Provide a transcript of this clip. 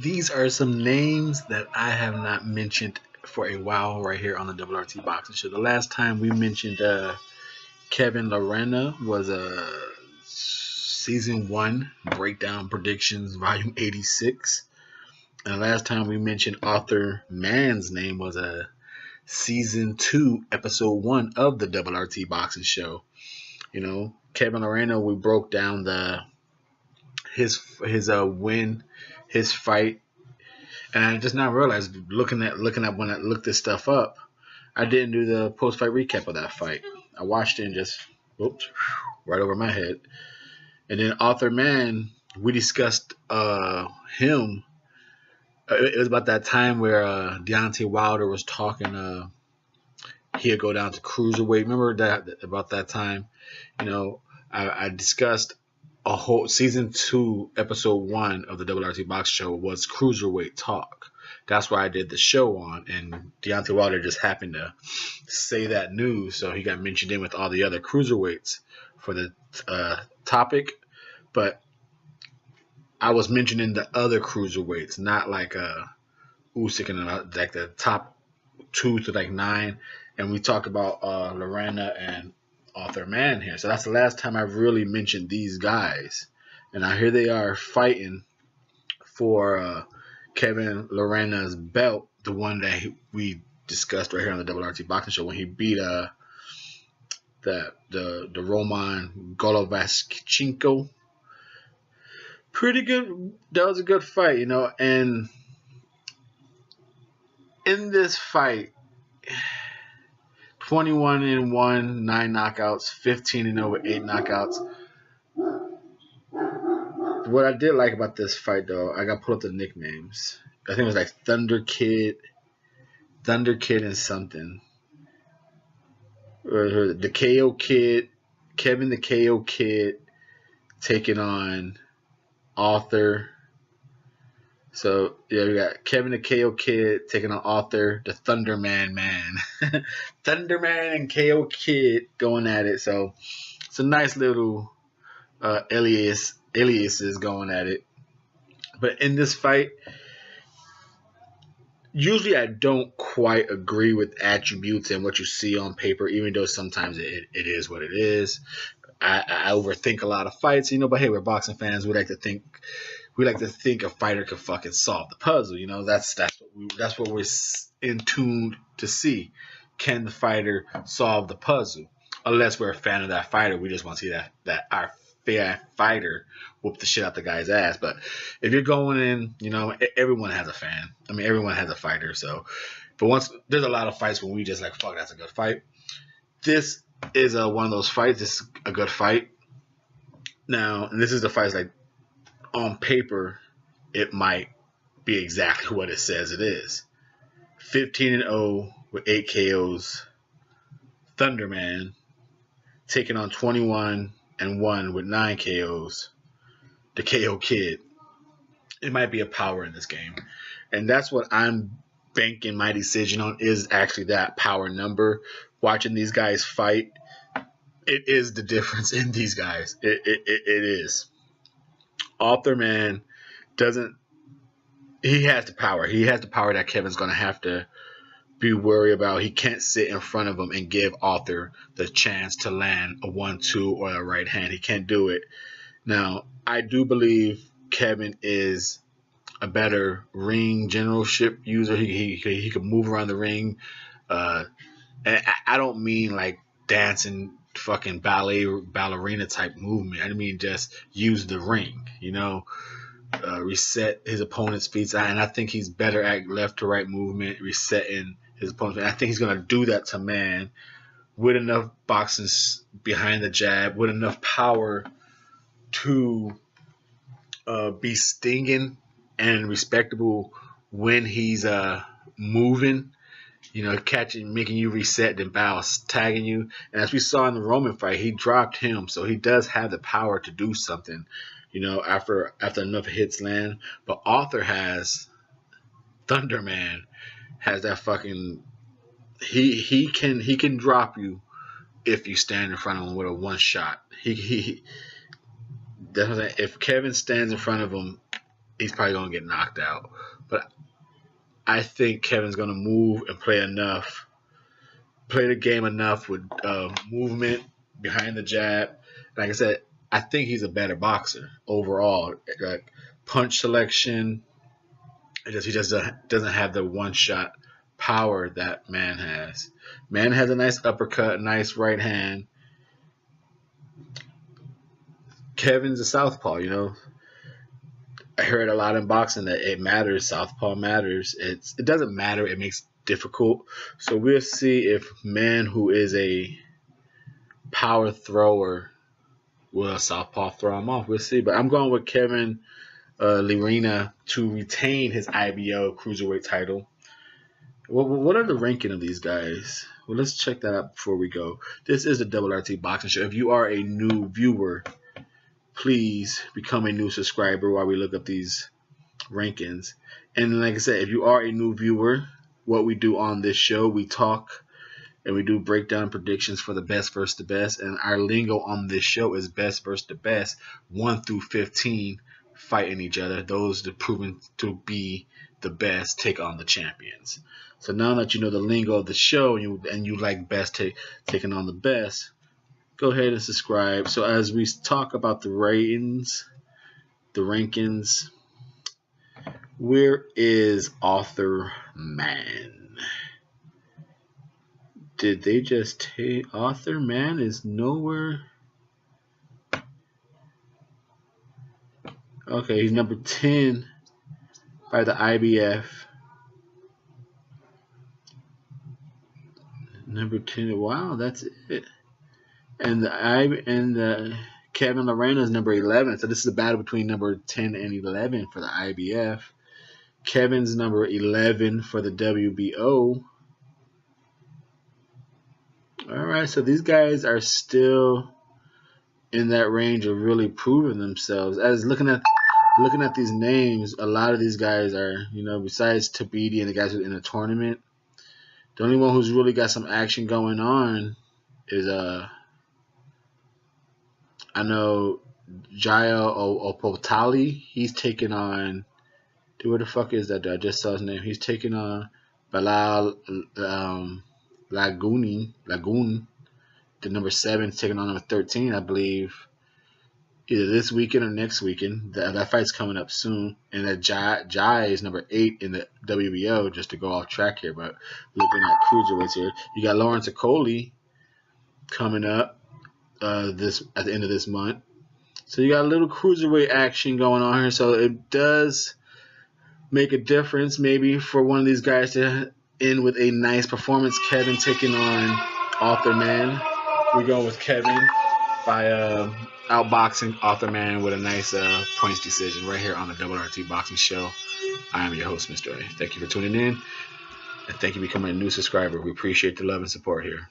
These are some names that I have not mentioned for a while right here on the Double RT Boxing Show. The last time we mentioned Kevin Lerena was season 1 breakdown predictions, volume 86. And the last time we mentioned Artur Mann's name was a season 2, episode 1 of the Double RT Boxing Show. You know, Kevin Lerena, we broke down his win, his fight, and I just now realized looking at when I looked this stuff up, I didn't do the post fight recap of that fight. I watched it and just whoops, right over my head. And then Artur Mann, we discussed him. It was about that time where Deontay Wilder was talking. He'd go down to cruiserweight. Remember that about that time? You know, I discussed a whole season 2, episode 1 of the WRT Box Show was cruiserweight talk. That's why I did the show on, and Deontay Wilder just happened to say that news, so he got mentioned in with all the other cruiserweights for the topic. But I was mentioning the other cruiserweights, not like Usyk and like the top 2 to like 9. And we talked about Lerena and Artur Mann here. So that's the last time I've really mentioned these guys. And now here they are fighting for Kevin Lorena's belt, the one that we discussed right here on the WRT Boxing Show when he beat the Roman Golovaschenko. Pretty good. That was a good fight, you know. And in this fight, 21-1, 9 knockouts, 15-0 with 8 knockouts. What I did like about this fight, though, I got to pull up the nicknames. I think it was like Thunder Kid, and something. The KO Kid, Kevin the KO Kid, taking on Artur. So, yeah, we got Kevin the KO Kid taking on Artur, the Thunderman man. Thunderman and KO Kid going at it. So, it's a nice little aliases going at it. But in this fight, usually I don't quite agree with attributes and what you see on paper, even though sometimes it is what it is. I overthink a lot of fights, you know, but hey, we're boxing fans. We like to think a fighter could fucking solve the puzzle. You know, that's what we're in tune to see. Can the fighter solve the puzzle? Unless we're a fan of that fighter, we just want to see that our fair fighter whoop the shit out the guy's ass. But if you're going in, you know, everyone has a fan. I mean, everyone has a fighter. So, but once there's a lot of fights when we just like, fuck, that's a good fight. This is one of those fights. This is a good fight. Now, and this is the fight like, on paper, it might be exactly what it says it is. 15-0 with 8 KOs. Thunderman taking on 21-1 with 9 KOs. The KO Kid. It might be a power in this game. And that's what I'm banking my decision on, is actually that power number. Watching these guys fight, it is the difference in these guys. It is. Artur Mann he has the power. He has the power that Kevin's going to have to be worried about. He can't sit in front of him and give Artur the chance to land a 1-2 or a right hand. He can't do it. Now, I do believe Kevin is a better ring generalship user. He could move around the ring. And I don't mean like dancing fucking ballerina type movement. I mean just use the ring, you know, reset his opponent's feet. And I think he's better at left to right movement, resetting his opponent's feet. I think he's going to do that to Mann with enough boxing behind the jab, with enough power to be stinging and respectable when he's moving. You know, catching, making you reset, then bounce, tagging you. And as we saw in the Roman fight, he dropped him. So he does have the power to do something, you know, after enough hits land. But Artur has, Thunderman has that fucking, he can drop you if you stand in front of him with a one shot. That's what I'm saying. If Kevin stands in front of him, he's probably gonna get knocked out. But I think Kevin's gonna move and play the game enough with movement behind the jab. Like I said, I think he's a better boxer overall. Like punch selection, he just doesn't have the one shot power that Man has. Man has a nice uppercut, nice right hand. Kevin's a southpaw, you know. I heard a lot in boxing that it matters. Southpaw matters. It doesn't matter. It makes it difficult. So we'll see if Man, who is a power thrower, will southpaw throw him off. We'll see. But I'm going with Kevin Lerena to retain his IBO cruiserweight title. What are the ranking of these guys? Well, let's check that out before we go. This is the Double RT Boxing Show. If you are a new viewer, please become a new subscriber while we look up these rankings. And like I said, if you are a new viewer, what we do on this show, we talk and we do breakdown predictions for the best versus the best. And our lingo on this show is best versus the best, 1 through 15 fighting each other. Those that proven to be the best take on the champions. So now that you know the lingo of the show and you like best taking on the best, go ahead and subscribe. So as we talk about the ratings, the rankings, where is Artur Mann? Did they just take Artur Mann is nowhere? Okay, he's number 10 by the IBF. Number 10. Wow, that's it. And the Kevin Lerena is number 11. So this is a battle between number 10 and 11 for the IBF. Kevin's number 11 for the WBO. All right, so these guys are still in that range of really proving themselves. As looking at these names, a lot of these guys are, you know, besides Tabiti and the guys who are in the tournament, the only one who's really got some action going on is I know Jael Opotali. He's taking on, dude, where the fuck is that dude? I just saw his name. He's taking on Bilal Lagoon. The number 7 is taking on number 13, I believe. Either this weekend or next weekend. That fight's coming up soon. And that Jai is number 8 in the WBO, just to go off track here. But looking at cruiserweights here, you got Lawrence Okoli coming up at the end of this month. So you got a little cruiserweight action going on here. So it does make a difference maybe for one of these guys to end with a nice performance. Kevin taking on Artur Mann. We're going with Kevin by outboxing Artur Mann with a nice points decision right here on the Double RT Boxing Show. I am your host, Mr.A. Thank you for tuning in, and thank you for becoming a new subscriber. We appreciate the love and support here.